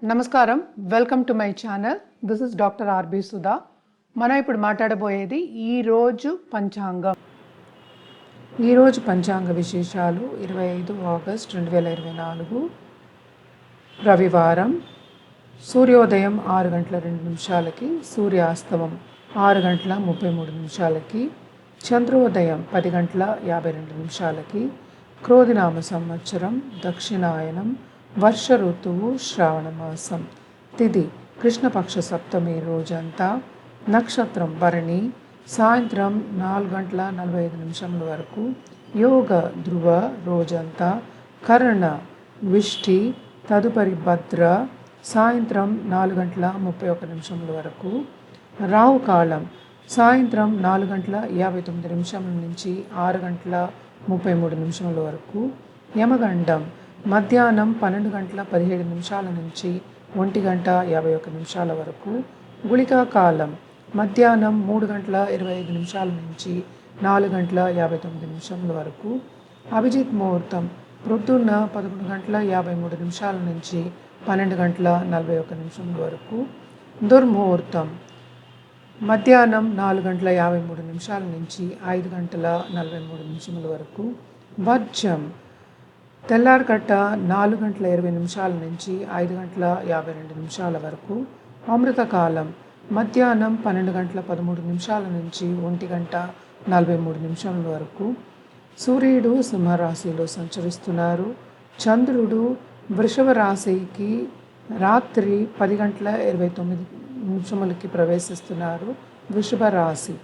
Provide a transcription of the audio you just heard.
నమస్కారం, welcome to my channel. This is doctor RB Sudha. మనం ఇప్పుడు మాట్లాడబోయేది ఈరోజు పంచాంగం. ఈరోజు పంచాంగ విశేషాలు 25 ఆగస్ట్ 2024 రవివారం. సూర్యోదయం 6 గంటల 2 నిమిషాలకి, సూర్యాస్తమం 6 గంటల 33 నిమిషాలకి, చంద్రోదయం 10 గంటల 52 నిమిషాలకి, క్రోధినామ సంవత్సరం, దక్షిణాయనం, వర్ష ఋతువు, శ్రావణ మాసం. తిథి కృష్ణపక్ష సప్తమి రోజంతా. నక్షత్రం భరణి. సాయంత్రం 4 గంటల 45 నిమిషముల వరకు. యోగ ధ్రువ రోజంతా. కరణ విష్టి, తదుపరి భద్ర. సాయంత్రం 4 గంటల 31 నిమిషముల వరకు. రావు కాలం సాయంత్రం 4 గంటల 59 నిమిషముల నుంచి 6 గంటల 33 నిమిషముల వరకు. యమగండం మధ్యాహ్నం 12 గంటల 17 నిమిషాల నుంచి 1 గంట 51 నిమిషాల వరకు. గుళికా కాలం మధ్యాహ్నం 3 గంటల 25 నిమిషాల నుంచి 4 గంటల 59 నిమిషముల వరకు. అభిజిత్ ముహూర్తం ప్రొద్దున్న 11 గంటల 53 నిమిషాల నుంచి 12 గంటల 41 నిమిషముల వరకు. దుర్ముహూర్తం మధ్యాహ్నం 4 గంటల 53 నిమిషాల నుంచి 5 గంటల 43 నిమిషముల వరకు. వర్జం తెల్లారగట్ట 4 గంటల 20 నిమిషాల నుంచి 5 గంటల 52 నిమిషాల వరకు. అమృతకాలం మధ్యాహ్నం 12 గంటల 13 నిమిషాల నుంచి 1 గంట 43 నిమిషాల వరకు. సూర్యుడు సింహరాశిలో సంచరిస్తున్నారు. చంద్రుడు వృషభ రాశికి రాత్రి 10 గంటల 29 నిమిషములకి ప్రవేశిస్తున్నారు. వృషభ రాశి